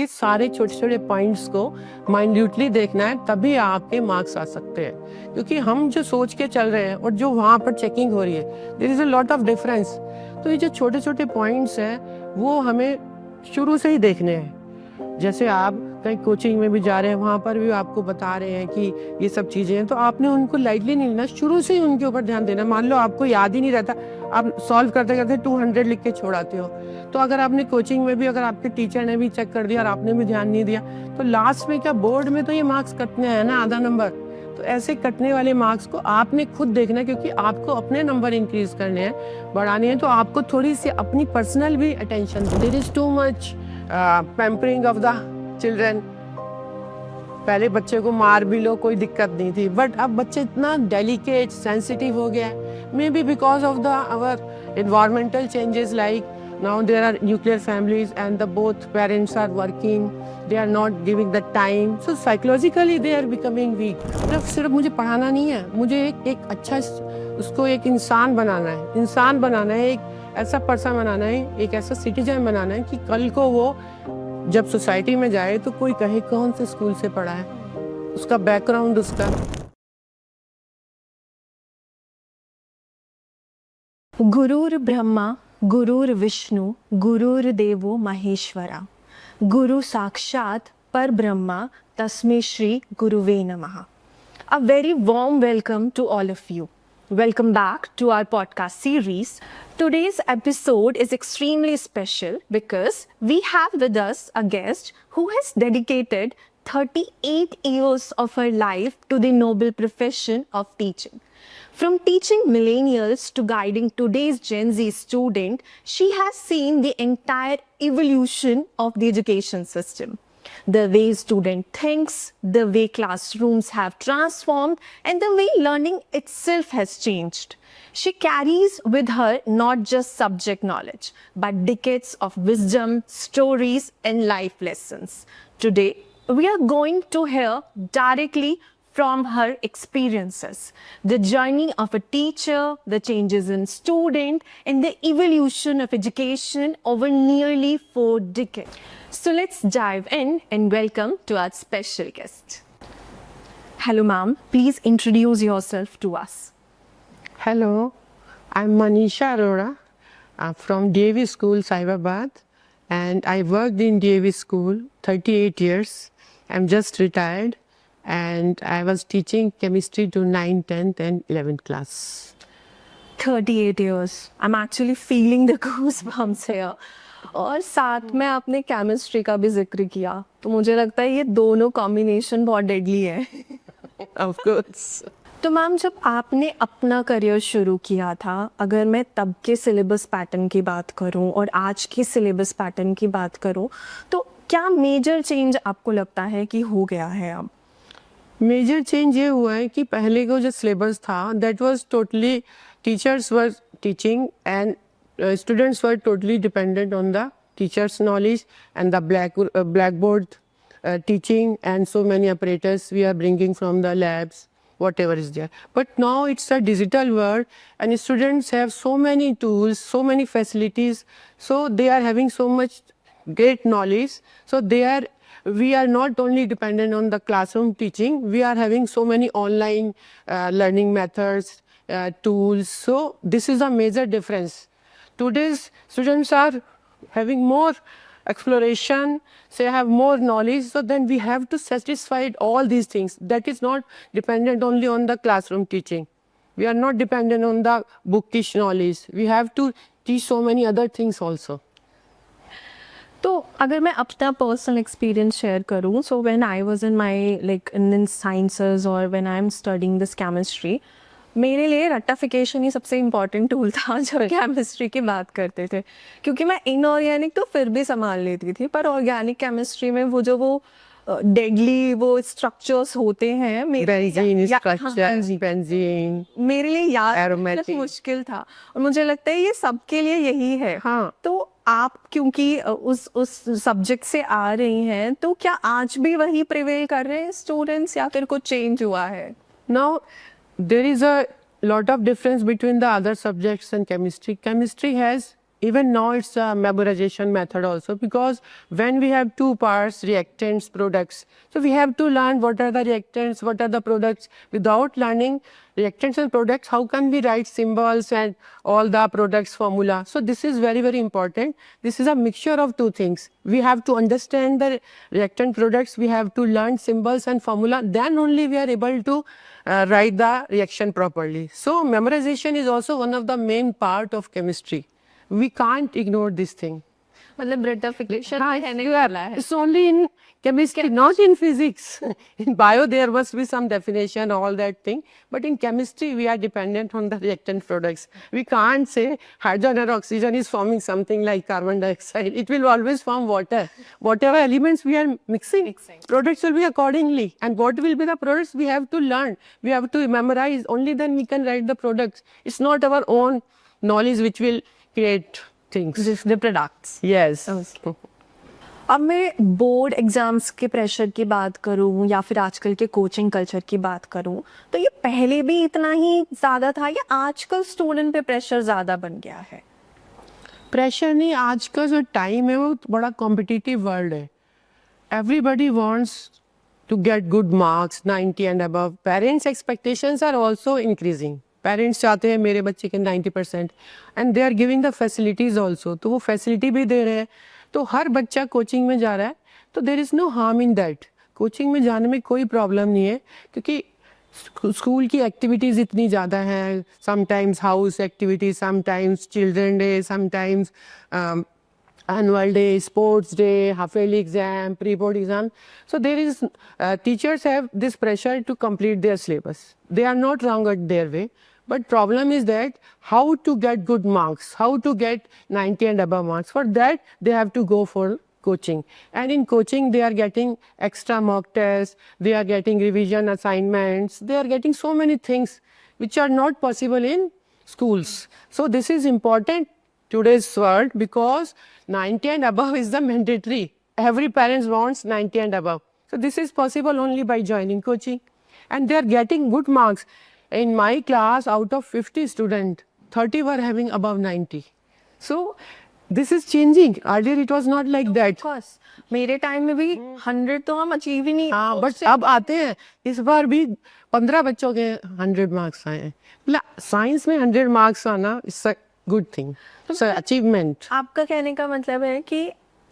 ये सारे छोटे छोटे पॉइंट्स को माइन्यूटली देखना है, तभी आपके मार्क्स आ सकते हैं। क्योंकि हम जो सोच के चल रहे हैं और जो वहाँ पर चेकिंग हो रही है, there is a lot of difference. तो ये जो छोटे छोटे पॉइंट्स हैं वो हमें शुरू से ही देखने हैं। जैसे आप कहीं कोचिंग में भी जा रहे हैं, वहाँ पर भी आपको बता रहे हैं कि ये सब चीज़ें हैं, तो आपने उनको लाइटली नहीं लेना, शुरू से ही उनके ऊपर ध्यान देना। मान लो आपको याद ही नहीं रहता, आप सॉल्व करते करते 200 लिख के छोड़ाते हो, तो अगर आपने कोचिंग में भी, अगर आपके टीचर ने भी चेक कर दिया और आपने भी ध्यान नहीं दिया, तो लास्ट में क्या, बोर्ड में तो ये मार्क्स कटने हैं ना, आधा नंबर। तो ऐसे कटने वाले मार्क्स को आपने खुद देखना है, क्योंकि आपको अपने नंबर इंक्रीज करने हैं, बढ़ाने हैं, तो आपको थोड़ी सी अपनी पर्सनल भी attention. There is too much pampering of the children. पहले बच्चे को मार भी लो कोई दिक्कत नहीं थी, बट अब बच्चे इतना डेलिकेट सेंसिटिव हो गया है, may be because of the our environmental changes, like now there are nuclear families and the both parents are working, they are not giving the time, so psychologically they are becoming weak। मतलब सिर्फ मुझे पढ़ाना नहीं है, मुझे एक अच्छा उसको एक इंसान बनाना है, एक ऐसा पर्सन बनाना है, एक ऐसा सिटीजन बनाना है कि कल को वो जब सोसाइटी में जाए तो कोई कहे कौन से स्कूल से पढ़ा है, उसका बैकग्राउंड, उसका। गुरुर् ब्रह्मा गुरुर्विष्णु गुरुर्देवो महेश्वरा, गुरु साक्षात पर ब्रह्मा तस्मै श्री गुरुवे नमः। A very warm welcome to all of you. Welcome back to our podcast series. Today's episode is extremely special because we have with us a guest who has dedicated 38 years of her life to the noble profession of teaching. From teaching millennials to guiding today's Gen Z student, she has seen the entire evolution of the education system. The way student thinks, the way classrooms have transformed, and the way learning itself has changed. She carries with her not just subject knowledge, but decades of wisdom, stories, and life lessons. Today, we are going to hear directly from her experiences, the journey of a teacher, the changes in student, and the evolution of education over nearly 4 decades. So let's dive in and welcome to our special guest. Hello ma'am, please introduce yourself to us. Hello, I'm Manisha Arora. I'm from DAV School, Saibabad, and I worked in DAV School 38 years. I'm just retired, and I was teaching chemistry to 9th, 10th, and 11th class. 38 years. I'm actually feeling the goosebumps here. और साथ में आपने chemistry का भी जिक्र किया, तो मुझे लगता है ये दोनों कॉम्बिनेशन बहुत डेडली है। Of course. तो मैम, जब आपने अपना करियर शुरू किया था, अगर मैं तब के सिलेबस पैटर्न की बात करूं और आज के सिलेबस पैटर्न की बात करूं, तो क्या मेजर चेंज आपको लगता है कि हो गया है अब? मेजर चेंज ये हुआ है कि पहले को जो सिलेबस था, that was totally, teachers were teaching and students were totally dependent on the teachers knowledge and the blackboard teaching, and so many apparatus we are bringing from the labs, whatever is there. But now it's a digital world, and students have so many tools, so many facilities, so they are having so much great knowledge. So we are not only dependent on the classroom teaching, we are having so many online learning methods, tools. So this is a major difference. Today's students are having more exploration, they have more knowledge, so then we have to satisfy all these things. That is not dependent only on the classroom teaching. We are not dependent on the bookish knowledge. We have to teach so many other things also. तो अगर मैं अपना personal experience share करूँ, so when I was in my like in sciences और when I am studying this chemistry, मेरे लिए रट्टाफिकेशन ही सबसे important tool था जब केमिस्ट्री की बात करते थे, क्योंकि मैं इनऑर्गेनिक तो फिर भी संभाल लेती थी, पर ऑर्गेनिक केमिस्ट्री में वो जो वो डेडली वो स्ट्रक्चर्स होते हैं, बेंजीन स्ट्रक्चर, बेंजीन, मेरे लिए याद एरोमेटिक मुश्किल था, और मुझे लगता है ये सबके लिए यही है। हाँ, तो आप क्योंकि उस सब्जेक्ट से आ रही हैं, तो क्या आज भी वही प्रिवेल कर रहे हैं स्टूडेंट्स, या फिर कुछ चेंज हुआ है? Now there is a lot of difference between the other subjects and chemistry. Chemistry has Even now it's a memorization method also, because when we have two parts, reactants, products, so we have to learn what are the reactants, what are the products. Without learning reactants and products, how can we write symbols and all the products formula? So this is very, very important. This is a mixture of two things. We have to understand the reactant products, we have to learn symbols and formula, then only we are able to write the reaction properly. So memorization is also one of the main part of chemistry. We can't ignore this thing. मतलब rectification कहने का वाला है. It's only in chemistry, not in physics. In bio, there must be some definition, all that thing. But in chemistry, we are dependent on the reactant products. We can't say hydrogen or oxygen is forming something like carbon dioxide. It will always form water. Whatever elements we are mixing, products will be accordingly. And what will be the products, we have to learn. We have to memorize. Only then we can write the products. It's not our own knowledge which will create things. Just the products. Yes. अब मैं board exams के pressure की बात करूं या फिर आजकल के कोचिंग कल्चर की बात करूं, तो ये पहले भी इतना ही ज़्यादा था या आजकल स्टूडेंट पे प्रेशर ज़्यादा बन गया है? प्रेशर नहीं, आज का जो टाइम है वो बड़ा कॉम्पिटिटिव वर्ल्ड है. Everybody wants to get good marks 90 and above. Parents expectations are also increasing. Parents चाहते हैं मेरे बच्चे के 90% and they are giving the facilities also. तो वो फैसिलिटी भी दे रहे हैं, तो हर बच्चा कोचिंग में जा रहा है. तो there is no harm in that. Coaching में जाने में कोई प्रॉब्लम नहीं है, क्योंकि स्कूल की एक्टिविटीज़ इतनी ज़्यादा हैं. Sometimes house activities, sometimes children day, sometimes annual day, sports day, half-yearly exam, pre-board exam. So there is, teachers have this pressure to complete their syllabus. They are not wrong at their way, but problem is that how to get good marks, how to get 90 and above marks. For that, they have to go for coaching. And in coaching, they are getting extra mock tests, they are getting revision assignments, they are getting so many things which are not possible in schools. So this is important today's world, because 90 and above is the mandatory. Every parent wants 90 and above. So this is possible only by joining coaching. And they are getting good marks. In my class, out of 50 students, 30 were having above 90. So this is changing. Earlier it was not like that. Of course. मेरे time में भी 100 तो हम achieve ही नहीं. हाँ, but अब आते हैं. इस बार भी 15 बच्चों के 100 मार्क्स आए हैं. मतलब साइंस में 100 मार्क्स आना it's a good thing, it's achievement. आपका कहने का मतलब है कि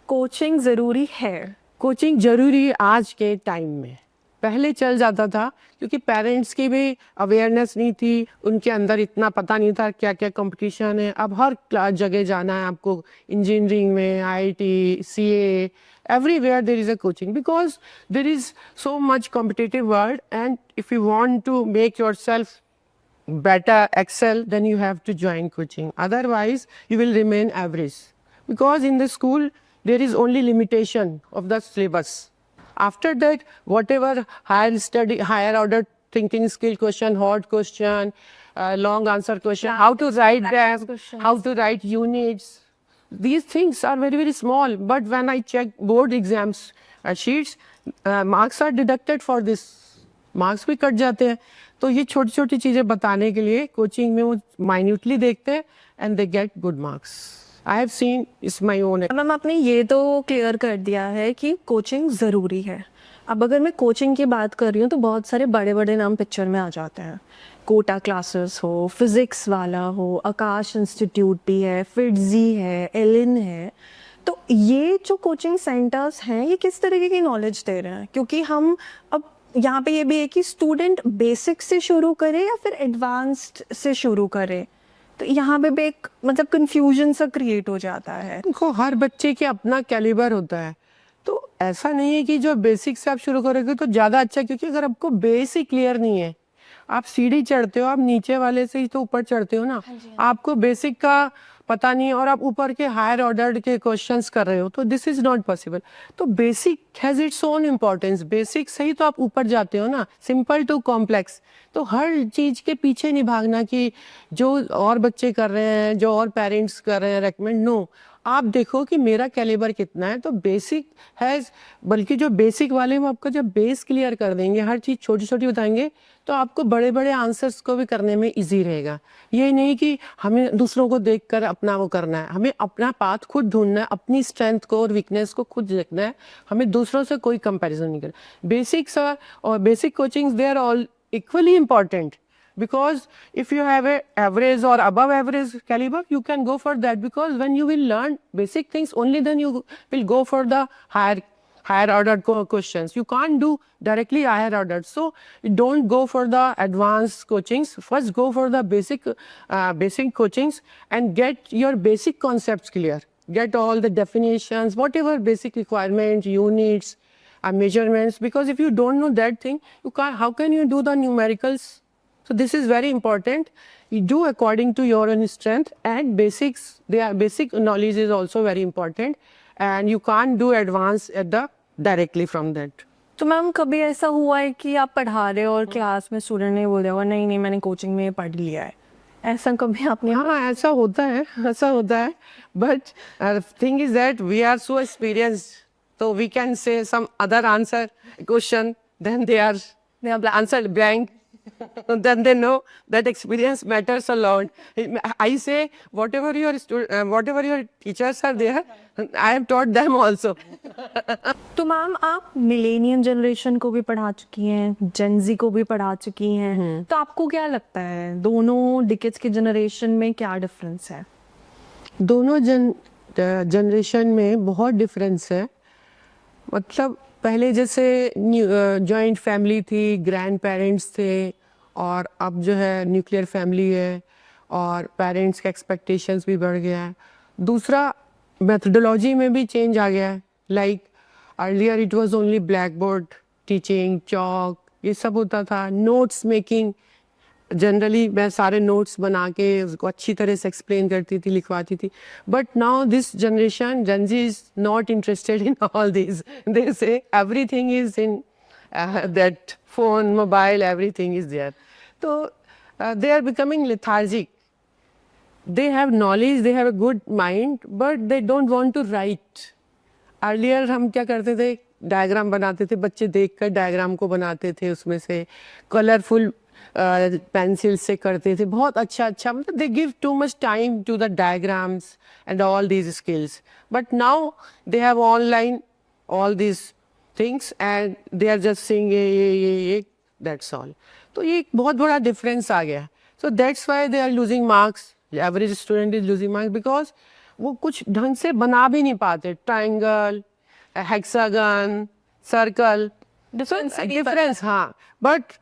कोचिंग ज़रूरी है? कोचिंग जरूरी है आज के टाइम में. पहले चल जाता था, क्योंकि पेरेंट्स की भी अवेयरनेस नहीं थी, उनके अंदर इतना पता नहीं था क्या क्या कंपटीशन है. अब हर जगह जाना है आपको, इंजीनियरिंग में, IIT, CA, everywhere there is a coaching, because there is so much competitive world, and if you want to make yourself better, excel, then you have to join coaching. Otherwise, you will remain average, because in the school there is only limitation of the syllabus. After that, whatever higher study, higher order thinking skill question, hard question, long answer question, how to write them, how to write units, these things are very, very small. But when I check board exams sheets, marks are deducted for this. Marks भी cut जाते हैं. तो ये छोटी छोटी चीज़ें बताने के लिए कोचिंग में वो माइन्यूटली देखते हैं and they get good marks. I have seen it's my own. Ma'am, आपने ये तो क्लियर कर दिया है कि कोचिंग ज़रूरी है. अब अगर मैं कोचिंग की बात कर रही हूँ तो बहुत सारे बड़े बड़े नाम पिक्चर में आ जाते हैं. कोटा क्लासेस हो, फिज़िक्स वाला हो, आकाश इंस्टीट्यूट भी है, फिटजी है, एलिन है. तो ये जो कोचिंग सेंटर्स हैं, ये किस तरीके की नॉलेज दे रहे हैं? क्योंकि हम अब यहाँ पे ये भी है कि स्टूडेंट बेसिक से शुरू करे या फिर एडवांस्ड से शुरू करे. तो यहाँ पे भी एक मतलब कंफ्यूजन सा क्रिएट हो जाता है. देखो, हर बच्चे के अपना कैलिबर होता है, तो ऐसा नहीं है कि जो बेसिक से आप शुरू करोगे तो ज़्यादा अच्छा. क्योंकि अगर आपको बेसिक क्लियर नहीं है, आप सीढ़ी चढ़ते हो, आप नीचे वाले से ही तो ऊपर चढ़ते हो ना. आपको बेसिक का पता नहीं और आप ऊपर के हायर ऑर्डर के क्वेश्चंस कर रहे हो, तो दिस इज नॉट पॉसिबल. तो basic has its own importance. Basic से ही तो आप ऊपर जाते हो ना, सिंपल टू कॉम्प्लेक्स. तो हर चीज़ के पीछे नहीं भागना कि जो और बच्चे कर रहे हैं, जो और पेरेंट्स कर रहे हैं रेकमेंड. नो, आप देखो कि मेरा कैलिबर कितना है, तो बेसिक है, बल्कि जो बेसिक वाले वो आपका जब बेस क्लियर कर देंगे, हर चीज़ छोटी छोटी बताएंगे, तो आपको बड़े बड़े आंसर्स को भी करने में इजी रहेगा। ये नहीं कि हमें दूसरों को देखकर अपना वो करना है, हमें अपना पाथ खुद ढूंढना है, अपनी स्ट्रेंथ को और वीकनेस को खुद देखना है, हमें दूसरों से कोई कंपैरिजन नहीं करना। बेसिक्स और basic coachings they are all equally important, because if you have a average or above average caliber, you can go for that, because when you will learn basic things, only then you will go for the higher order questions. You can't do directly higher order, so don't go for the advanced coachings. First go for the basic coachings and get your basic concepts clear, get all the definitions, whatever basic requirements, units, measurements, because if you don't know that thing, you can't, how can you do the numericals? So this is very important. You do according to your own strength, and basics, basic knowledge is also very important, and you can't do advanced at the directly from that. तो ma'am कभी ऐसा हुआ है कि आप पढ़ा रहे हो और क्लास में स्टूडेंट ने बोल दिया होगा नहीं नहीं मैंने कोचिंग में पढ़ लिया है, ऐसा कभी आपने? हाँ, ऐसा होता है, ऐसा होता है, but thing is that we are so experienced, so we can say some other answer question, then they are answered blank. Then they know that experience matters a lot. I say whatever your teachers are there, I have taught them also. तो ma'am आप millennium generation को भी पढ़ा चुकी हैं, Gen Z को भी पढ़ा चुकी हैं, तो आपको क्या लगता है दोनों डिकेड्स के जनरेशन में क्या डिफरेंस है? दोनों जनरेशन में बहुत डिफरेंस है। मतलब पहले जैसे जॉइंट फैमिली थी, ग्रैंड पेरेंट्स थे, और अब जो है न्यूक्लियर फैमिली है, और पेरेंट्स के एक्सपेक्टेशंस भी बढ़ गया है। दूसरा, मेथडोलॉजी में भी चेंज आ गया है। Like earlier it was only black board teaching, chalk, ये सब होता था। नोट्स मेकिंग, जनरली मैं सारे नोट्स बना के उसको अच्छी तरह से एक्सप्लेन करती थी, लिखवाती थी। But now this generation, Gen Z is not interested in all these. They say everything is in that phone, mobile, everything is there. So they are becoming lethargic. They have knowledge, they have a good mind, but they don't want to write. Earlier हम क्या करते थे, diagram बनाते थे, बच्चे देखकर diagram को बनाते थे, उसमें से कलरफुल पेंसिल से करते थे, बहुत अच्छा अच्छा, मतलब they give too much time to the diagrams and all these skills. But now they have online all these things and they are just seeing ये दैट्स ऑल. तो ये एक बहुत बड़ा डिफरेंस आ गया. So that's why they are losing marks. Average student is losing marks because वो कुछ ढंग से बना भी नहीं पाते. Triangle, hexagon, circle, difference. हाँ, बट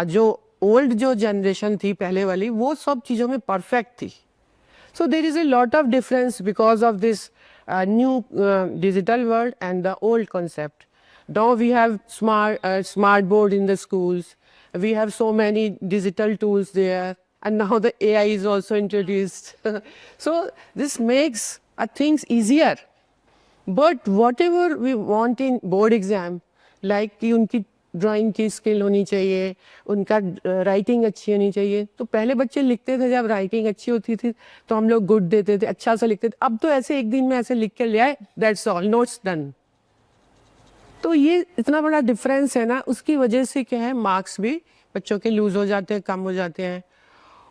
जो ओल्ड जो जनरेशन थी पहले वाली, वो सब चीज़ों में परफेक्ट थी. So there is a lot of difference because of this new digital world and the old concept. Now we have smart board in the schools. We have so many digital tools there, and now the AI is also introduced. So this makes things easier. But whatever we want in board exam, like कि उनकी drawing की skill होनी चाहिए, उनका writing अच्छी होनी चाहिए. तो पहले बच्चे लिखते थे, जब राइटिंग अच्छी होती थी तो हम लोग गुड देते थे, अच्छा सा लिखते थे. अब तो ऐसे एक दिन में ऐसे लिख के ले आए, दैट्स ऑल, नोट्स डन. तो ये इतना बड़ा डिफरेंस है ना, उसकी वजह से क्या है, मार्क्स भी बच्चों के लूज हो जाते हैं, कम हो जाते हैं.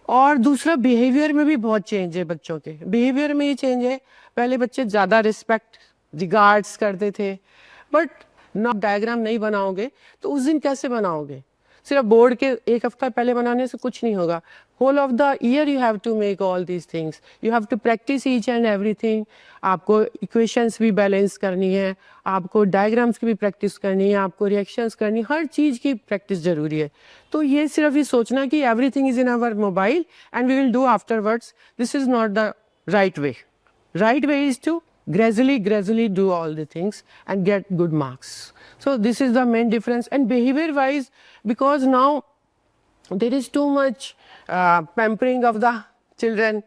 और दूसरा, बिहेवियर में भी बहुत चेंज है. बच्चों के बिहेवियर में ये चेंज है. पहले बच्चे ज़्यादा रिस्पेक्ट, रिगार्ड्स करते थे. बट ना, डायग्राम नहीं बनाओगे तो उस दिन कैसे बनाओगे? सिर्फ बोर्ड के एक हफ्ता पहले बनाने से कुछ नहीं होगा. Whole of the year you have to make all these things. You have to practise each and everything. आपको इक्वेशंस भी बैलेंस करनी है, आपको डायग्राम्स की भी प्रैक्टिस करनी है, आपको रिएक्शंस करनी है, हर चीज़ की प्रैक्टिस ज़रूरी है. तो ये सिर्फ ये सोचना कि everything is in our mobile and we will do afterwards, this is not the right way. Right way is to gradually do all the things and get good marks. So this is the main difference. And behavior wise, because now there is too much pampering of the children.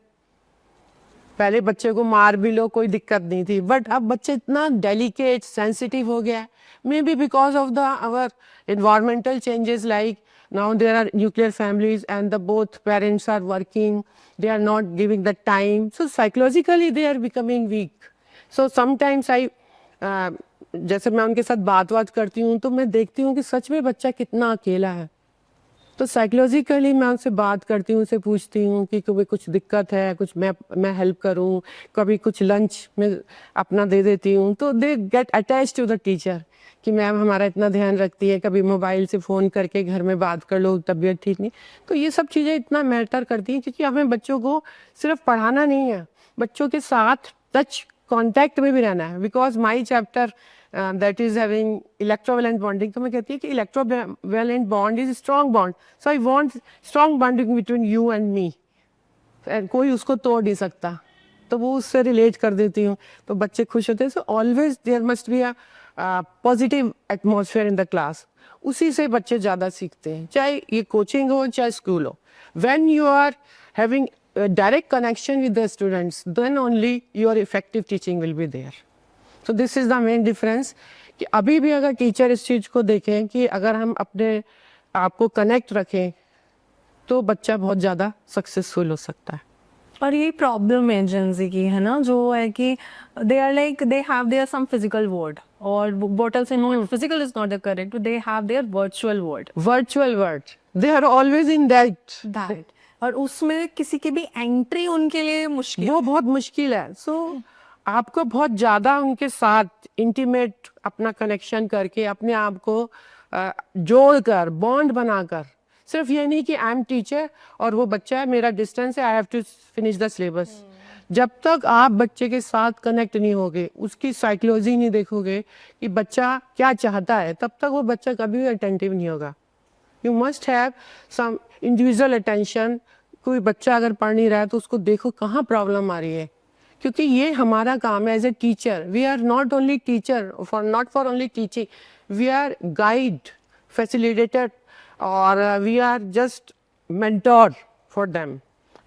पहले बच्चे को मार भी लो कोई दिक्कत नहीं थी, but अब बच्चे इतना डेलिकेट सेंसिटिव हो गया है, may be because of the our environmental changes, like now there are nuclear families and the both parents are working, they are not giving the time, so psychologically they are becoming weak. So sometimes I जैसे मैं उनके साथ बात करती हूँ तो मैं देखती हूँ कि सच में बच्चा कितना अकेला है। तो साइकोलॉजिकली मैं उनसे बात करती हूँ, उनसे पूछती हूँ कि कभी कुछ दिक्कत है, कुछ मैं हेल्प करूँ, कभी कुछ लंच में अपना दे देती हूँ, तो they get attach to the teacher कि मैम हमारा इतना ध्यान रखती है, कभी मोबाइल से फ़ोन करके घर में बात कर लो, तबीयत ठीक नहीं। तो ये सब चीज़ें इतना मैटर करती हैं क्योंकि हमें बच्चों को सिर्फ पढ़ाना नहीं है, बच्चों के साथ टच कॉन्टैक्ट में भी रहना है। Because my chapter that is having electrovalent bonding, तो मैं कहती है कि electrovalent bond is strong bond, so I want strong bonding between you and me, कोई उसको तोड़ नहीं सकता, तो वो उससे रिलेट कर देती हूँ, तो बच्चे खुश होते हैं। So always there must be a positive atmosphere in the class, उसी से बच्चे ज़्यादा सीखते हैं, चाहे ये कोचिंग हो चाहे स्कूल हो। When you are having direct connection with the students, then only your effective teaching will be there. So this is the main difference कि अभी भी अगर टीचर इस चीज़ को देखें कि अगर हम अपने आप को कनेक्ट रखें तो बच्चा बहुत ज़्यादा सक्सेसफुल हो सकता है। पर ये प्रॉब्लम है जेंजी की, है ना, जो है कि they are like they have their some physical word, और बोटल से no physical is not the correct, they have their virtual word, they are always in that, और उसमें किसी की भी एंट्री उनके लिए मुश्किल, वो बहुत मुश्किल है। सो आपको बहुत ज़्यादा उनके साथ इंटीमेट अपना कनेक्शन करके अपने आप को जोड़ कर बॉन्ड बनाकर, सिर्फ ये नहीं कि आई एम टीचर और वो बच्चा है, मेरा डिस्टेंस है, I have to finish the syllabus. जब तक आप बच्चे के साथ कनेक्ट नहीं होगे, उसकी साइकोलॉजी नहीं देखोगे कि बच्चा क्या चाहता है, तब तक वो बच्चा कभी भी अटेंटिव नहीं होगा। You must have some individual attention. कोई बच्चा अगर पढ़ नहीं रहा है तो उसको देखो कहाँ प्रॉब्लम आ रही है, क्योंकि ये हमारा काम है as a teacher. We are not only teacher not for only teaching, we are guide, facilitator, और we are just mentor for them.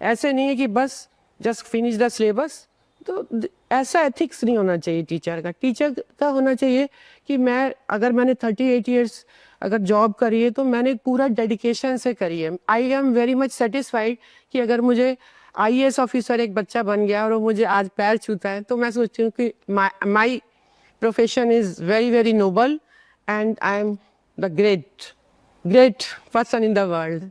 ऐसे नहीं है कि बस जस्ट फिनिश द सिलेबस, तो ऐसा एथिक्स नहीं होना चाहिए टीचर का। टीचर का होना चाहिए कि मैंने 38 इयर्स अगर जॉब करी है तो मैंने पूरा डेडिकेशन से करी है। I am very much satisfied कि अगर मुझे IAS ऑफिसर एक बच्चा बन गया और वो मुझे आज पैर छूता है, तो मैं सोचती हूँ कि my profession is very very noble and I am the great person in the world.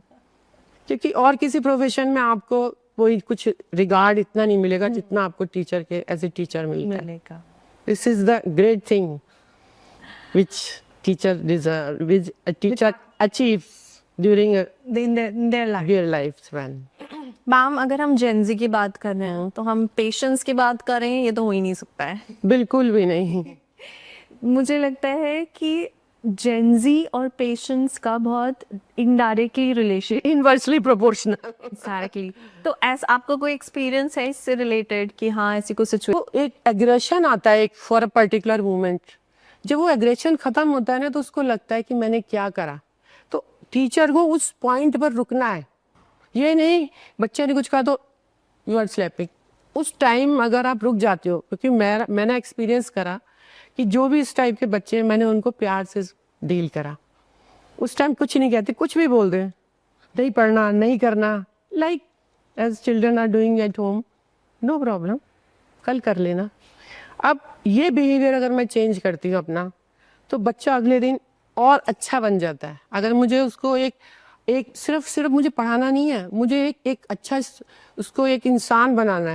क्योंकि और किसी प्रोफेशन में आपको कोई कुछ रिगार्ड इतना नहीं मिलेगा जितना आपको टीचर के एज ए टीचर मिलेगा। This is the great thing which a teacher achieves during their lifespan. Ma'am, अगर हम जेंजी की बात कर रहे हैं तो हम पेशेंस की बात कर रहे हैं, ये तो हो ही नहीं सकता है। बिल्कुल भी नहीं। मुझे लगता है कि जेंजी और पेशेंस का बहुत indirectly relation, inversely proportional. Exactly. तो ऐसा आपका कोई एक्सपीरियंस है इससे रिलेटेड कि हाँ ऐसी कोई सिचुएशन? तो एक एग्रेशन आता है एक फॉर अ पर्टिकुलर मोमेंट, जब वो एग्रेशन खत्म होता है ना तो उसको लगता है कि मैंने क्या करा। तो टीचर को उस पॉइंट पर रुकना है, ये नहीं बच्चे ने कुछ कहा तो यू आर स्लैपिंग। उस टाइम अगर आप रुक जाते हो, क्योंकि मैंने एक्सपीरियंस करा कि जो भी इस टाइप के बच्चे हैं मैंने उनको प्यार से डील करा। उस टाइम कुछ नहीं कहते, कुछ भी बोल दें, नहीं पढ़ना नहीं करना, like as children are doing at home, no problem, कल कर लेना। अब ये बिहेवियर अगर मैं चेंज करती हूँ अपना, तो बच्चा अगले दिन और अच्छा बन जाता है। अगर मुझे उसको एक सिर्फ मुझे पढ़ाना नहीं है, मुझे एक अच्छा उसको एक इंसान बनाना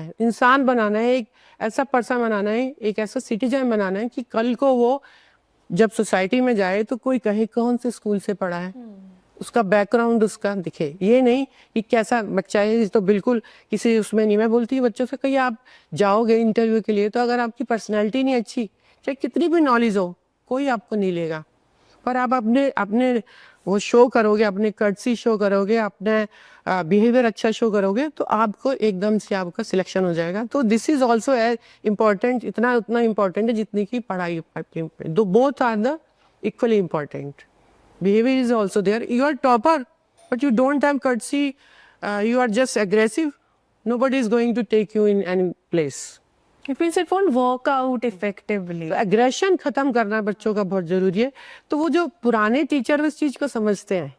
है, एक ऐसा पर्सन बनाना है, एक ऐसा सिटीजन बनाना है कि कल को वो जब सोसाइटी में जाए तो कोई कहे कौन से स्कूल से पढ़ा है, उसका बैकग्राउंड उसका दिखे। ये नहीं कि कैसा बच्चा है, तो बिल्कुल किसी उसमें नहीं। मैं बोलती हूँ बच्चों से, कहीं आप जाओगे इंटरव्यू के लिए तो अगर आपकी पर्सनैलिटी नहीं अच्छी, चाहे कितनी भी नॉलेज हो, कोई आपको नहीं लेगा। पर आप अपने वो शो करोगे, अपने कर्टसी शो करोगे, अपने बिहेवियर अच्छा शो करोगे, तो आपको एकदम से आपका सिलेक्शन हो जाएगा। तो this is also as important, उतना इम्पॉर्टेंट है जितनी की पढ़ाई। दो both are the equally important. Behavior is also there. You are topper, but you don't have courtesy. You are just aggressive. nobody is going to take you in any place. It means it won't work out effectively. Aggression खत्म करना बच्चों का बहुत जरूरी है। तो वो जो पुराने टीचर उस चीज को समझते हैं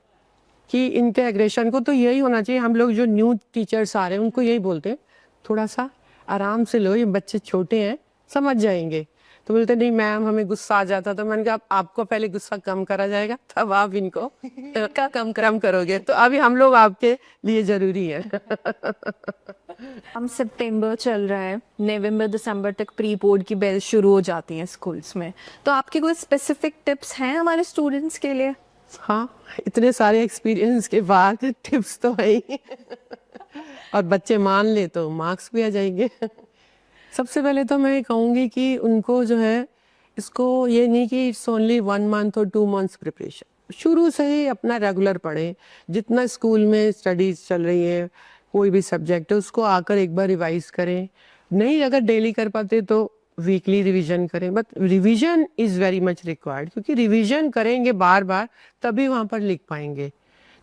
कि इनके एग्रेशन को, तो यही होना चाहिए। हम लोग जो न्यू टीचर्स आ रहे हैं उनको यही बोलते हैं, थोड़ा सा आराम से लो, ये बच्चे छोटे हैं, समझ जाएंगे। तो बोलते नहीं मैम हमें गुस्सा आ जाता। तो मैंने कहा आपको पहले गुस्सा कम करा जाएगा, तब आप इनको कम करोगे। तो अभी हम लोग आपके लिए जरूरी है। हम सितंबर चल रहा है, नवंबर दिसंबर तक प्री बोर्ड की बेल शुरू हो जाती है स्कूल्स में, तो आपके कोई स्पेसिफिक टिप्स हैं हमारे स्टूडेंट्स के लिए? हाँ, इतने सारे एक्सपीरियंस के बाद टिप्स तो है ही। और बच्चे मान ले तो मार्क्स भी आ जाएंगे। सबसे पहले तो मैं कहूँगी कि उनको जो है, इसको ये नहीं कि इट्स ओनली 1 मंथ और 2 मंथ्स प्रिपरेशन, शुरू से ही अपना रेगुलर पढ़ें। जितना स्कूल में स्टडीज चल रही है, कोई भी सब्जेक्ट है, उसको आकर एक बार रिवाइज करें। नहीं अगर डेली कर पाते तो वीकली रिवीजन करें, but revision is very much required, क्योंकि रिवीजन करेंगे बार बार तभी वहाँ पर लिख पाएंगे।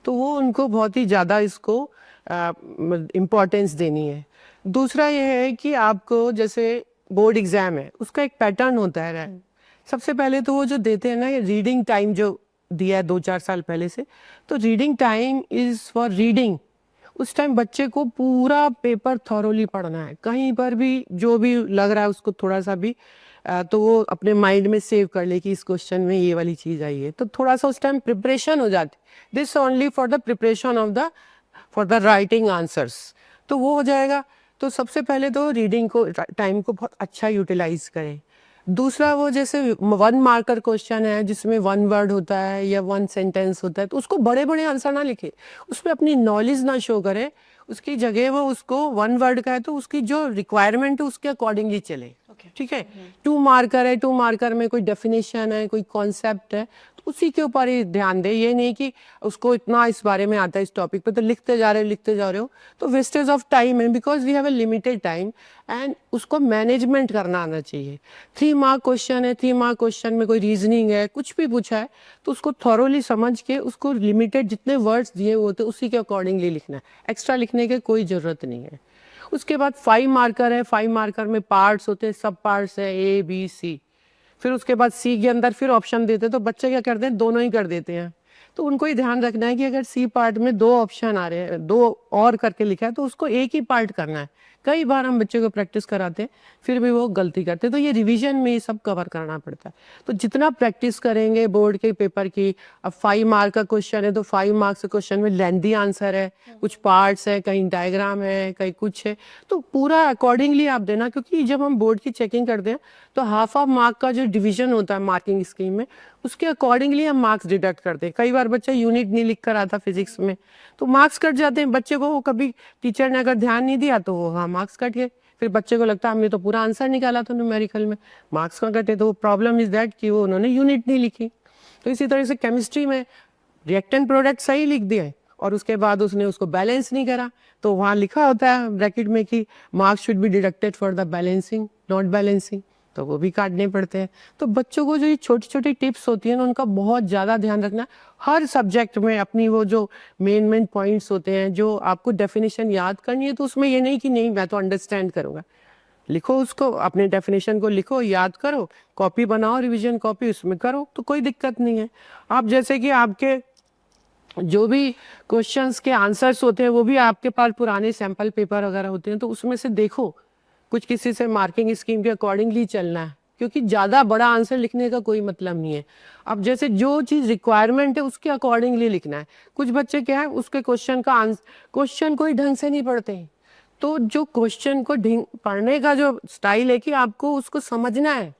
तो वो उनको बहुत ही ज़्यादा इसको इम्पोर्टेंस देनी है। दूसरा ये है कि आपको जैसे बोर्ड एग्जाम है, उसका एक पैटर्न होता है। सबसे पहले तो वो जो देते हैं ना, ये रीडिंग टाइम जो दिया है 2-4 साल पहले से, तो reading time is for reading. उस टाइम बच्चे को पूरा पेपर थॉरोली पढ़ना है, कहीं पर भी जो भी लग रहा है उसको थोड़ा सा भी तो वो अपने माइंड में सेव कर ले कि इस क्वेश्चन में ये वाली चीज़ आई है। तो थोड़ा सा उस टाइम प्रिपरेशन हो जाती। This only for the preparation of the for the writing answers, तो वो हो जाएगा। तो सबसे पहले तो रीडिंग को टाइम को बहुत अच्छा यूटिलाइज करें। दूसरा वो जैसे 1 मार्कर क्वेश्चन है जिसमें 1 वर्ड होता है या 1 सेंटेंस होता है, तो उसको बड़े बड़े आंसर ना लिखे, उसमें अपनी नॉलेज ना शो करे। उसकी जगह वो उसको 1 वर्ड का है तो उसकी जो रिक्वायरमेंट है उसके अकॉर्डिंगली चले। ठीक है, 2 मार्कर है, 2 मार्कर में कोई डेफिनेशन है, कोई कॉन्सेप्ट है, तो उसी के ऊपर ही ध्यान दे। ये नहीं कि उसको इतना इस बारे में आता है इस टॉपिक पे तो लिखते जा रहे हो, तो वेस्टेज ऑफ टाइम है, because we have a limited time and उसको मैनेजमेंट करना आना चाहिए। 3 मार्क क्वेश्चन है, 3 मार्क क्वेश्चन में कोई रीजनिंग है, कुछ भी पूछा है, तो उसको थॉरोली समझ के उसको लिमिटेड जितने वर्ड्स दिए हुए होते उसी के अकॉर्डिंगली लिखना है, एक्स्ट्रा लिखने की कोई ज़रूरत नहीं है। उसके बाद 5 मार्कर है, 5 मार्कर में पार्ट्स होते हैं, सब पार्ट्स है A B C। फिर उसके बाद C के अंदर फिर ऑप्शन देते हैं, तो बच्चे क्या करते हैं, दोनों ही कर देते हैं। तो उनको ही ध्यान रखना है कि अगर C पार्ट में 2 ऑप्शन आ रहे हैं, 2 और करके लिखा है, तो उसको एक ही पार्ट करना है। कई बार हम बच्चे को प्रैक्टिस कराते हैं, फिर भी वो गलती करते हैं, तो ये रिवीजन में ये सब कवर करना पड़ता है। तो जितना प्रैक्टिस करेंगे बोर्ड के पेपर की, अब 5 मार्क का क्वेश्चन है तो 5 मार्क्स के क्वेश्चन में लेंथी आंसर है, कुछ पार्ट्स है, कहीं डायग्राम है, कहीं कुछ है, तो पूरा अकॉर्डिंगली आप देना। क्योंकि जब हम बोर्ड की चेकिंग करते हैं तो हाफ ऑफ मार्क का जो डिवीजन होता है मार्किंग स्कीम में, उसके अकॉर्डिंगली हम मार्क्स डिडक्ट करते हैं। कई बार बच्चा यूनिट नहीं लिख कर आता फिजिक्स में, तो मार्क्स कट जाते हैं बच्चे को। वो कभी टीचर ने अगर ध्यान नहीं दिया तो वो हाँ मार्क्स कट गए, फिर बच्चे को लगता है हमने तो पूरा आंसर निकाला था न्यूमेरिकल में, मार्क्स कहाँ कटे। तो प्रॉब्लम इज दैट कि वो उन्होंने यूनिट नहीं लिखी। तो इसी तरह से केमिस्ट्री में रिएक्टेंट प्रोडक्ट सही लिख दिए और उसके बाद उसने उसको बैलेंस नहीं करा, तो वहाँ लिखा होता है ब्रैकेट में कि marks should be deducted for the balancing not balancing, तो वो भी काटने पड़ते हैं। तो बच्चों को जो ये छोटी छोटी टिप्स होती है ना, उनका बहुत ज़्यादा ध्यान रखना। हर सब्जेक्ट में अपनी वो जो मेन पॉइंट्स होते हैं, जो आपको डेफिनेशन याद करनी है, तो उसमें ये नहीं कि नहीं मैं तो अंडरस्टैंड करूँगा, लिखो उसको, अपने डेफिनेशन को लिखो, याद करो, कॉपी बनाओ, रिविजन कॉपी उसमें करो, तो कोई दिक्कत नहीं है। आप जैसे कि आपके जो भी क्वेश्चंस के आंसर्स होते हैं वो भी आपके पास पुराने सैंपल पेपर वगैरह होते हैं, तो उसमें से देखो, कुछ किसी से मार्किंग स्कीम के अकॉर्डिंगली चलना है, क्योंकि ज़्यादा बड़ा आंसर लिखने का कोई मतलब नहीं है। अब जैसे जो चीज़ रिक्वायरमेंट है उसके अकॉर्डिंगली लिखना है। कुछ बच्चे क्या है, उसके क्वेश्चन कोई ढंग से नहीं पढ़ते हैं, तो जो क्वेश्चन को पढ़ने का जो स्टाइल है कि आपको उसको समझना है।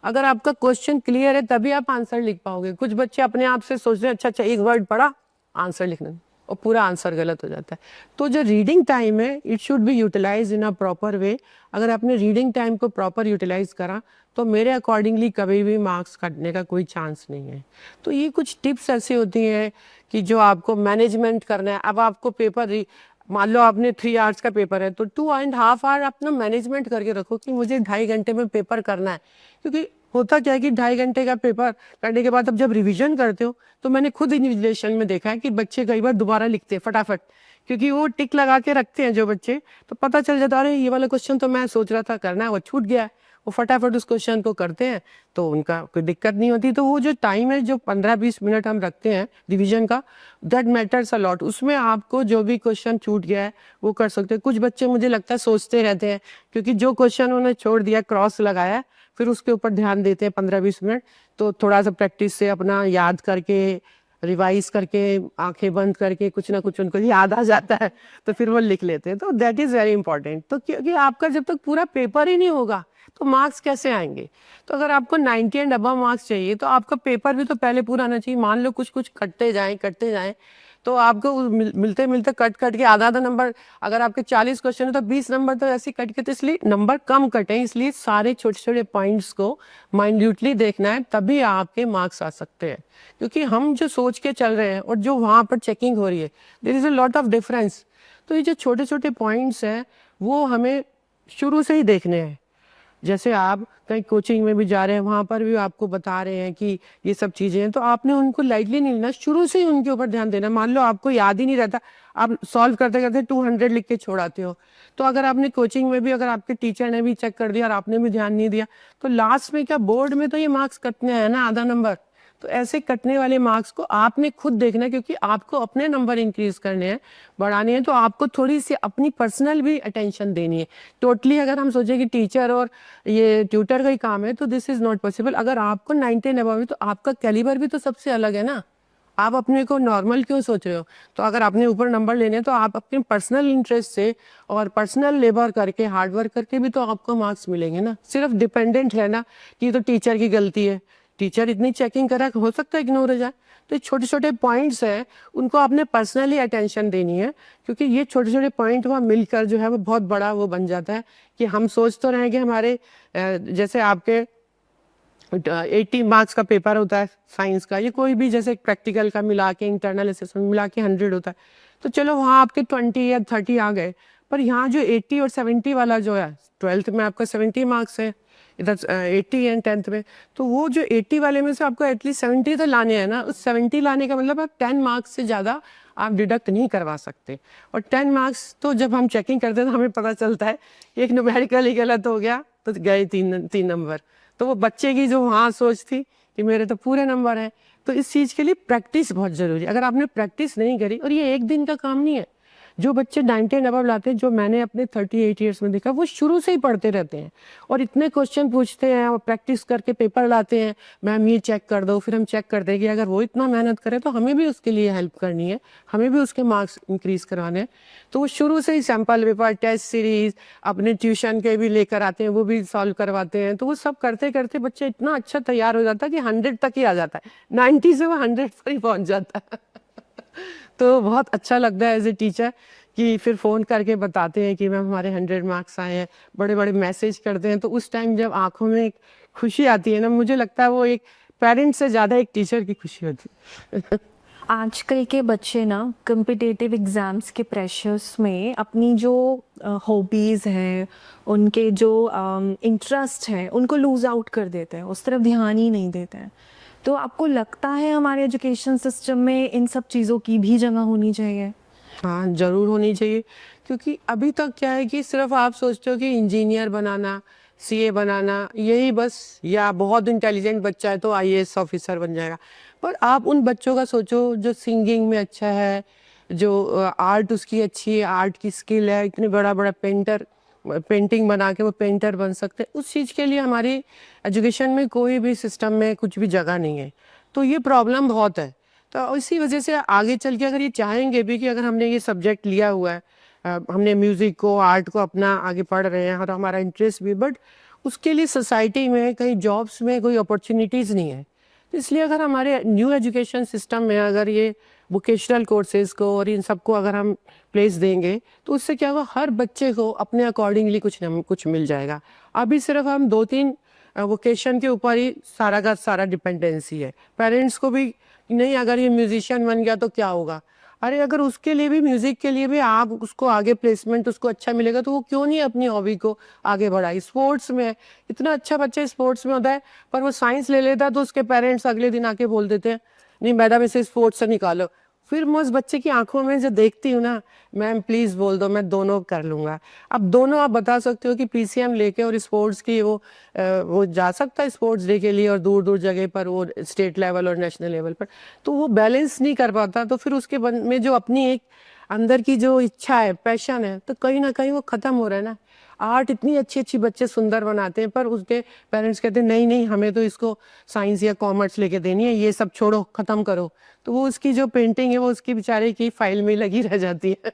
अगर आपका क्वेश्चन क्लियर है तभी आप आंसर लिख पाओगे। कुछ बच्चे अपने आप से सोचते हैं अच्छा एक वर्ड पढ़ा, आंसर लिखना, और पूरा आंसर गलत हो जाता है। तो जो रीडिंग टाइम है it should be utilise in a proper way. अगर आपने रीडिंग टाइम को प्रॉपर यूटिलाइज करा तो मेरे अकॉर्डिंगली कभी भी मार्क्स काटने का कोई चांस नहीं है। तो ये कुछ टिप्स ऐसी होती हैं कि जो आपको मैनेजमेंट करना है। अब आपको पेपर, मान लो आपने 3 आवर्स का पेपर है, तो 2.5 आवर अपना मैनेजमेंट करके रखो कि मुझे 2.5 घंटे में पेपर करना है। क्योंकि होता क्या है कि 2.5 घंटे का पेपर करने के बाद अब जब रिवीजन करते हो, तो मैंने खुद इन्विजिलेशन में देखा है कि बच्चे कई बार दोबारा लिखते हैं फटाफट क्योंकि वो टिक लगा के रखते हैं जो बच्चे, तो पता चल जाता है अरे ये वाला क्वेश्चन तो मैं सोच रहा था करना है, वो छूट गया है। वो फटाफट उस क्वेश्चन को करते हैं, तो उनका कोई दिक्कत नहीं होती। तो वो जो टाइम है, जो 15-20 मिनट हम रखते हैं रिवीजन का, दैट मैटर्स अ लॉट। उसमें आपको जो भी क्वेश्चन छूट गया है वो कर सकते हैं। कुछ बच्चे मुझे लगता है सोचते रहते हैं, क्योंकि जो क्वेश्चन उन्होंने छोड़ दिया, क्रॉस लगाया, फिर उसके ऊपर ध्यान देते हैं 15-20 मिनट। तो थोड़ा सा प्रैक्टिस से अपना याद करके, रिवाइज करके, आंखें बंद करके कुछ ना कुछ उनको याद आ जाता है, तो फिर वो लिख लेते हैं। तो दैट इज़ वेरी इंपॉर्टेंट। तो क्योंकि आपका जब तक पूरा पेपर ही नहीं होगा तो मार्क्स कैसे आएंगे? तो अगर आपको 90 एंड अबव मार्क्स चाहिए तो आपका पेपर भी तो पहले पूरा आना चाहिए। मान लो कुछ कुछ कटते जाएं तो आपको मिलते मिलते कट कट के आधा आधा नंबर, अगर आपके 40 क्वेश्चन है तो 20 नंबर तो ऐसे कट के, तो इसलिए नंबर कम कटे। इसलिए सारे छोटे छोटे पॉइंट्स को माइन्यूटली देखना है, तभी आपके मार्क्स आ सकते हैं। क्योंकि हम जो सोच के चल रहे हैं और जो वहाँ पर चेकिंग हो रही है, there is a lot of difference. तो ये जो छोटे छोटे पॉइंट्स हैं वो हमें शुरू से ही देखने हैं। जैसे आप कहीं कोचिंग में भी जा रहे हैं, वहाँ पर भी आपको बता रहे हैं कि ये सब चीज़ें हैं, तो आपने उनको लाइटली नहीं लेना, शुरू से ही उनके ऊपर ध्यान देना। मान लो आपको याद ही नहीं रहता, आप सॉल्व करते करते 200 लिख के छोड़ाते हो, तो अगर आपने कोचिंग में भी, अगर आपके टीचर ने भी चेक कर दिया और आपने भी ध्यान नहीं दिया, तो लास्ट में क्या, बोर्ड में तो ये मार्क्स कटने हैं ना, आधा नंबर। तो ऐसे कटने वाले मार्क्स को आपने खुद देखना है, क्योंकि आपको अपने नंबर इंक्रीज करने हैं, बढ़ाने हैं। तो आपको थोड़ी सी अपनी पर्सनल भी अटेंशन देनी है। टोटली अगर हम सोचें कि टीचर और ये ट्यूटर का ही काम है, तो दिस इज नॉट पॉसिबल। अगर आपको 90 अबव है तो आपका कैलिबर भी तो सबसे अलग है ना। आप अपने को नॉर्मल क्यों सोच रहे हो? तो अगर आपने ऊपर नंबर लेने हैं तो आप अपने पर्सनल इंटरेस्ट से और पर्सनल लेबर करके, हार्डवर्क करके भी तो आपको मार्क्स मिलेंगे ना। सिर्फ डिपेंडेंट है ना कि ये तो टीचर की गलती है, टीचर इतनी चेकिंग करा, हो सकता है इग्नोर हो जाए। तो ये छोटे छोटे पॉइंट्स हैं, उनको आपने पर्सनली अटेंशन देनी है, क्योंकि ये छोटे छोटे पॉइंट वहाँ मिलकर जो है वो बहुत बड़ा वो बन जाता है। कि हम सोच तो रहे हैं कि हमारे जैसे आपके 80 मार्क्स का पेपर होता है साइंस का, ये कोई भी जैसे प्रैक्टिकल का मिला के, इंटरनल असेसमेंट मिला के 100 होता है, तो चलो वहाँ आपके 20 या 30 आ गए। पर यहाँ जो 80 और 70 वाला जो है, 12th में आपका 70 मार्क्स है, इधर 80 है 10th में, तो वो जो 80 वाले में से आपको एटलीस्ट 70 तो लाने हैं ना। उस 70 लाने का मतलब आप 10 मार्क्स से ज़्यादा आप डिडक्ट नहीं करवा सकते। और 10 मार्क्स तो जब हम चेकिंग करते हैं तो हमें पता चलता है एक न्यूमेरिकल ही गलत हो गया तो गए 3 नंबर। तो वो बच्चे की जो वहाँ सोच थी कि मेरे तो पूरे नंबर हैं। तो इस चीज़ के लिए प्रैक्टिस बहुत ज़रूरी है। अगर आपने प्रैक्टिस नहीं करी, और ये एक दिन का काम नहीं है, जो बच्चे 90 एंड अबव लाते हैं, जो मैंने अपने 38 ईयर्स में देखा, वो शुरू से ही पढ़ते रहते हैं और इतने क्वेश्चन पूछते हैं और प्रैक्टिस करके पेपर लाते हैं। मैम ये चेक कर दो, फिर हम चेक कर देंगे। अगर वो इतना मेहनत करे तो हमें भी उसके लिए हेल्प करनी है, हमें भी उसके मार्क्स इंक्रीज करवाने हैं। तो वो शुरू से ही सैम्पल पेपर, टेस्ट सीरीज अपने ट्यूशन के भी लेकर आते हैं, वो भी सॉल्व करवाते हैं। तो वो सब करते करते बच्चे इतना अच्छा तैयार हो जाता है कि 100 तक ही आ जाता है, 90 से वो 100 पर ही पहुँच जाता है। तो बहुत अच्छा लगता है एज ए टीचर कि फिर फ़ोन करके बताते हैं कि मैम हमारे 100 मार्क्स आए हैं, बड़े बड़े मैसेज करते हैं। तो उस टाइम जब आंखों में एक खुशी आती है ना, मुझे लगता है वो एक पेरेंट्स से ज़्यादा एक टीचर की खुशी होती है। आजकल के बच्चे ना कम्पिटिटिव एग्ज़ाम्स के प्रेशर्स में अपनी जो हॉबीज़ हैं, उनके जो इंटरेस्ट हैं, उनको लूज़ आउट कर देते हैं, उस तरफ ध्यान ही नहीं देते हैं। तो आपको लगता है हमारे एजुकेशन सिस्टम में इन सब चीज़ों की भी जगह होनी चाहिए? हाँ, ज़रूर होनी चाहिए। क्योंकि अभी तक क्या है कि सिर्फ आप सोचते हो कि इंजीनियर बनाना, सीए बनाना, यही बस, या बहुत इंटेलिजेंट बच्चा है तो आईएएस ऑफिसर बन जाएगा। पर आप उन बच्चों का सोचो जो सिंगिंग में अच्छा है, जो आर्ट उसकी अच्छी है, आर्ट की स्किल है, इतने बड़ा बड़ा पेंटर, पेंटिंग बना के वो पेंटर बन सकते हैं। उस चीज़ के लिए हमारी एजुकेशन में कोई भी सिस्टम में कुछ भी जगह नहीं है। तो ये प्रॉब्लम बहुत है। तो इसी वजह से आगे चल के अगर ये चाहेंगे भी कि अगर हमने ये सब्जेक्ट लिया हुआ है, हमने म्यूज़िक को, आर्ट को अपना आगे पढ़ रहे हैं और हमारा इंटरेस्ट भी, बट उसके लिए सोसाइटी में कहीं जॉब्स में कोई अपॉर्चुनिटीज़ नहीं है। तो इसलिए अगर हमारे न्यू एजुकेशन सिस्टम में अगर ये वोकेशनल कोर्सेज़ को और इन सबको अगर हम प्लेस देंगे, तो उससे क्या होगा, हर बच्चे को अपने अकॉर्डिंगली कुछ न कुछ मिल जाएगा। अभी सिर्फ हम 2-3 वोकेशन के ऊपर ही सारा का सारा डिपेंडेंसी है। पेरेंट्स को भी नहीं, अगर ये म्यूजिशियन बन गया तो क्या होगा? अरे अगर उसके लिए भी, म्यूजिक के लिए भी आप उसको आगे प्लेसमेंट उसको अच्छा मिलेगा तो वो क्यों नहीं अपनी हॉबी को आगे बढ़ाए। स्पोर्ट्स में इतना अच्छा बच्चा स्पोर्ट्स में होता है, पर वो साइंस ले लेता है तो उसके पेरेंट्स अगले दिन आके बोल देते हैं नहीं मैडम इसे स्पोर्ट्स से निकालो। फिर मैं उस बच्चे की आंखों में जो देखती हूँ ना, मैम प्लीज बोल दो, मैं दोनों कर लूंगा। अब दोनों आप बता सकते हो कि पीसीएम लेके और स्पोर्ट्स की वो जा सकता है स्पोर्ट्स डे के लिए और दूर दूर जगह पर, वो स्टेट लेवल और नेशनल लेवल पर, तो वो बैलेंस नहीं कर पाता, तो फिर उसके में जो अपनी एक अंदर की जो इच्छा है, पैशन है, तो कहीं ना कहीं वो खत्म हो रहा है ना। आर्ट इतनी अच्छी अच्छी बच्चे सुंदर बनाते हैं, पर उसके पेरेंट्स कहते हैं नहीं नहीं, हमें तो इसको साइंस या कॉमर्स लेके देनी है, ये सब छोड़ो, खत्म करो। तो वो उसकी जो पेंटिंग है वो उसकी बेचारे की फाइल में लगी रह जाती है।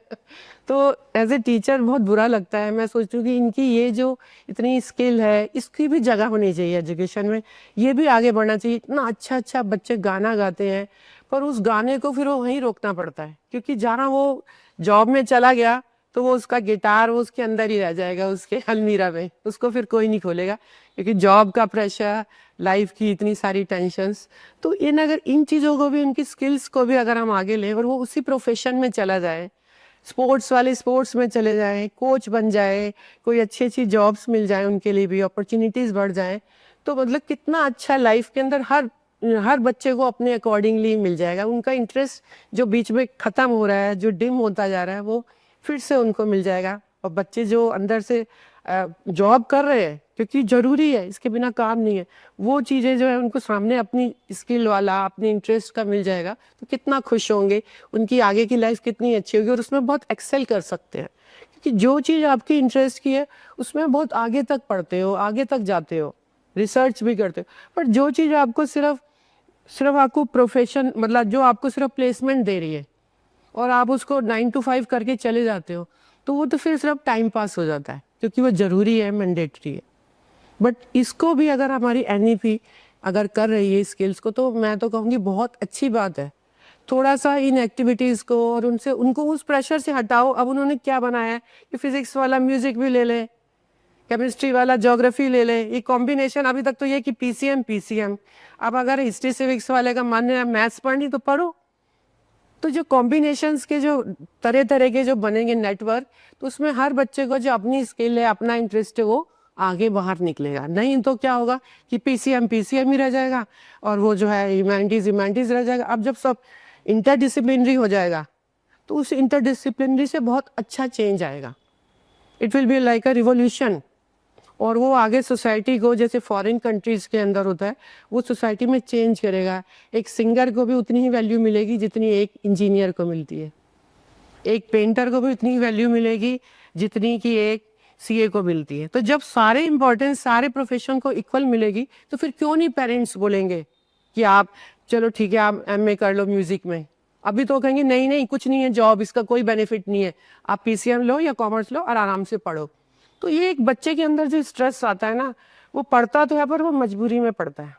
तो एज ए टीचर बहुत बुरा लगता है। मैं सोचती हूँ कि इनकी ये जो इतनी स्किल है, इसकी भी जगह होनी चाहिए एजुकेशन में, ये भी आगे बढ़ना चाहिए। इतना अच्छा अच्छा बच्चे गाना गाते हैं, पर उस गाने को फिर वो वहीं रोकना पड़ता है, क्योंकि जहाँ वो जॉब में चला गया तो वो उसका गिटार वो उसके अंदर ही रह जाएगा, उसके अलमीरा में, उसको फिर कोई नहीं खोलेगा, क्योंकि जॉब का प्रेशर, लाइफ की इतनी सारी टेंशन्स। तो इन अगर इन चीज़ों को भी, उनकी स्किल्स को भी अगर हम आगे लें और वो उसी प्रोफेशन में चला जाए, स्पोर्ट्स वाले स्पोर्ट्स में चले जाएं, कोच बन जाए, कोई अच्छी अच्छी जॉब्स मिल जाए, उनके लिए भी अपॉर्चुनिटीज़ बढ़ जाएं, तो मतलब कितना अच्छा लाइफ के अंदर हर बच्चे को अपने अकॉर्डिंगली मिल जाएगा। उनका इंटरेस्ट जो बीच में ख़त्म हो रहा है, जो डिम होता जा रहा है, वो फिर से उनको मिल जाएगा। और बच्चे जो अंदर से जॉब कर रहे हैं, क्योंकि ज़रूरी है, इसके बिना काम नहीं है, वो चीज़ें जो है उनको सामने अपनी स्किल वाला, अपनी इंटरेस्ट का मिल जाएगा, तो कितना खुश होंगे, उनकी आगे की लाइफ कितनी अच्छी होगी और उसमें बहुत एक्सेल कर सकते हैं। क्योंकि जो चीज़ आपकी इंटरेस्ट की है उसमें बहुत आगे तक पढ़ते हो, आगे तक जाते हो, रिसर्च भी करते हो। पर जो चीज़ आपको सिर्फ आपको प्रोफेशन, मतलब जो आपको सिर्फ प्लेसमेंट दे रही है और आप उसको 9 to 5 करके चले जाते हो, तो वो तो फिर सिर्फ टाइम पास हो जाता है, क्योंकि वो ज़रूरी है, मैंडेटरी है। बट इसको भी अगर हमारी एनईपी अगर कर रही है स्किल्स को, तो मैं तो कहूँगी बहुत अच्छी बात है। थोड़ा सा इन एक्टिविटीज़ को और उनको उस प्रेशर से हटाओ। अब उन्होंने क्या बनाया है कि फिजिक्स वाला म्यूजिक भी ले ले, केमिस्ट्री वाला ज्योग्राफी ले ले, ये कॉम्बिनेशन। अभी तक तो ये कि पीसीएम, अब अगर हिस्ट्री सिविक्स वाले का मन है मैथ्स पढ़नी तो पढ़ो। तो जो कॉम्बिनेशंस के जो तरह तरह के जो बनेंगे नेटवर्क, तो उसमें हर बच्चे को जो अपनी स्किल है, अपना इंटरेस्ट है, वो आगे बाहर निकलेगा। नहीं तो क्या होगा कि पीसीएम ही रह जाएगा और वो जो है ह्यूमैनिटीज रह जाएगा। अब जब सब इंटरडिसिप्लिनरी हो जाएगा, तो उस इंटरडिसिप्लिनरी से बहुत अच्छा चेंज आएगा। It will be like a revolution. और वो आगे सोसाइटी को, जैसे फॉरेन कंट्रीज़ के अंदर होता है, वो सोसाइटी में चेंज करेगा। एक सिंगर को भी उतनी ही वैल्यू मिलेगी जितनी एक इंजीनियर को मिलती है, एक पेंटर को भी उतनी ही वैल्यू मिलेगी जितनी कि एक सीए को मिलती है। तो जब सारे इंपॉर्टेंस सारे प्रोफेशन को इक्वल मिलेगी, तो फिर क्यों नहीं पेरेंट्स बोलेंगे कि आप चलो ठीक है, आप एमए कर लो म्यूजिक में। अभी तो कहेंगे नहीं नहीं, कुछ नहीं है जॉब, इसका कोई बेनिफिट नहीं है, आप पीसीएम लो या कॉमर्स लो और आराम से पढ़ो। तो ये एक बच्चे के अंदर जो स्ट्रेस आता है ना, वो पढ़ता तो है पर वो मजबूरी में पढ़ता है।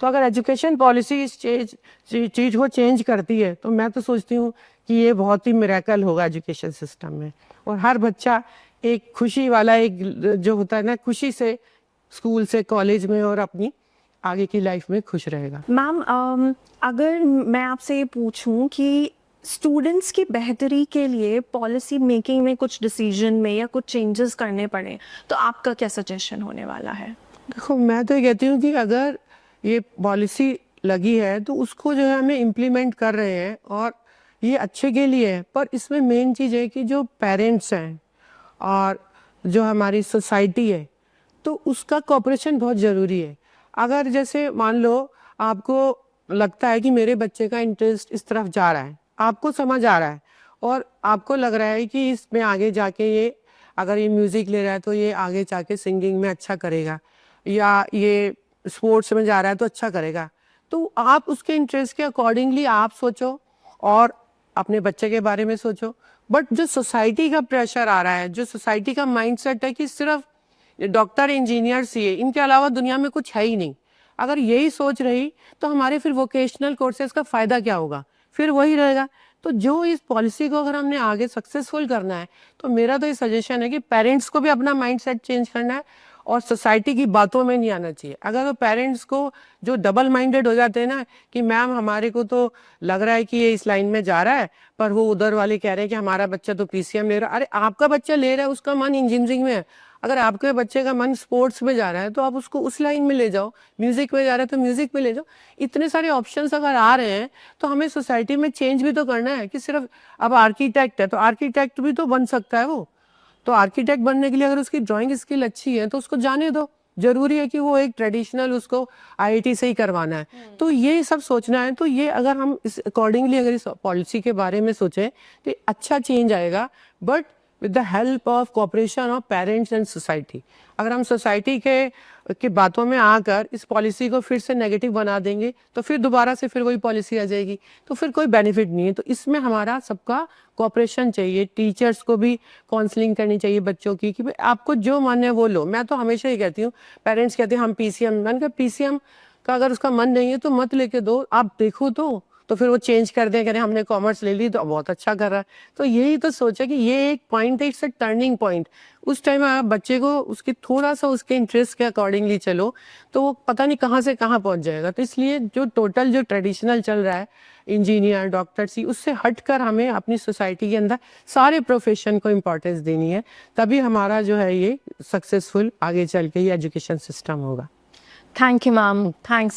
तो अगर एजुकेशन पॉलिसी इस चीज़ को चेंज करती है, तो मैं तो सोचती हूँ कि ये बहुत ही मिरेकल होगा एजुकेशन सिस्टम में, और हर बच्चा एक खुशी वाला, एक जो होता है ना, खुशी से स्कूल से कॉलेज में और अपनी आगे की लाइफ में खुश रहेगा। मैम, अगर मैं आपसे ये पूछूं कि स्टूडेंट्स की बेहतरी के लिए पॉलिसी मेकिंग में कुछ डिसीजन में या कुछ चेंजेस करने पड़े, तो आपका क्या सजेशन होने वाला है? देखो, मैं तो ये कहती हूँ कि अगर ये पॉलिसी लगी है तो उसको जो है हमें इम्प्लीमेंट कर रहे हैं और ये अच्छे के लिए है, पर इसमें मेन चीज़ है कि जो पेरेंट्स हैं और जो हमारी सोसाइटी है, तो उसका कोऑपरेशन बहुत ज़रूरी है। अगर जैसे मान लो आपको लगता है कि मेरे बच्चे का इंटरेस्ट इस तरफ जा रहा है, आपको समझ आ रहा है और आपको लग रहा है कि इसमें आगे जाके ये, अगर ये म्यूज़िक ले रहा है तो ये आगे जाके सिंगिंग में अच्छा करेगा, या ये स्पोर्ट्स में जा रहा है तो अच्छा करेगा, तो आप उसके इंटरेस्ट के अकॉर्डिंगली आप सोचो और अपने बच्चे के बारे में सोचो। बट जो सोसाइटी का प्रेशर आ रहा है, जो सोसाइटी का माइंडसेट है कि सिर्फ डॉक्टर, इंजीनियर, सीए, इनके अलावा दुनिया में कुछ है ही नहीं, अगर यही सोच रही तो हमारे फिर वोकेशनल कोर्सेज का फ़ायदा क्या होगा, फिर वही रहेगा। तो जो इस पॉलिसी को अगर हमने आगे सक्सेसफुल करना है, तो मेरा तो ये सजेशन है कि पेरेंट्स को भी अपना माइंडसेट चेंज करना है और सोसाइटी की बातों में नहीं आना चाहिए। अगर वो पेरेंट्स को जो डबल माइंडेड हो जाते हैं ना कि मैम हमारे को तो लग रहा है कि ये इस लाइन में जा रहा है, पर वो उधर वाले कह रहे हैं कि हमारा बच्चा तो पीसीएम ले रहा है। अरे आपका बच्चा ले रहा है, उसका मन इंजीनियरिंग में है, अगर आपके बच्चे का मन स्पोर्ट्स में जा रहा है तो आप उसको उस लाइन में ले जाओ, म्यूजिक में जा रहा है तो म्यूजिक में ले जाओ। इतने सारे ऑप्शंस अगर आ रहे हैं तो हमें सोसाइटी में चेंज भी तो करना है कि सिर्फ अब आर्किटेक्ट है तो आर्किटेक्ट भी तो बन सकता है वो। तो आर्किटेक्ट बनने के लिए अगर उसकी ड्राइंग स्किल अच्छी है तो उसको जाने दो, जरूरी है कि वो एक ट्रेडिशनल उसको आईआईटी से ही करवाना है। तो ये सब सोचना है। तो ये अगर हम इस अकॉर्डिंगली अगर इस पॉलिसी के बारे में सोचें तो अच्छा चेंज आएगा, but with the help of cooperation of parents and society. अगर हम सोसाइटी के बातों में आकर इस पॉलिसी को फिर से नेगेटिव बना देंगे तो फिर दोबारा से फिर वही पॉलिसी आ जाएगी, तो फिर कोई बेनिफिट नहीं है। तो इसमें हमारा सबका कोऑपरेशन चाहिए, टीचर्स को भी काउंसलिंग करनी चाहिए बच्चों की कि भाई आपको जो मन है वो लो। मैं तो हमेशा ही कहती हूँ, पेरेंट्स कहते हैं हम पीसीएम, मैंने कहा पीसीएम का अगर उसका मन नहीं है तो मत लेके दो, आप देखो तो फिर वो चेंज कर दें, कह रहे हमने कॉमर्स ले ली तो बहुत अच्छा कर रहा है। तो यही तो सोचा कि ये एक पॉइंट है, इट्स अ टर्निंग पॉइंट। उस टाइम आप बच्चे को उसके थोड़ा सा उसके इंटरेस्ट के अकॉर्डिंगली चलो तो वो पता नहीं कहाँ से कहाँ पहुँच जाएगा। तो इसलिए जो टोटल जो ट्रेडिशनल चल रहा है इंजीनियर डॉक्टर सी, उससे हटकर हमें अपनी सोसाइटी के अंदर सारे प्रोफेशन को इम्पोर्टेंस देनी है, तभी हमारा जो है ये सक्सेसफुल आगे चल के ये एजुकेशन सिस्टम होगा। Thank you ma'am, thanks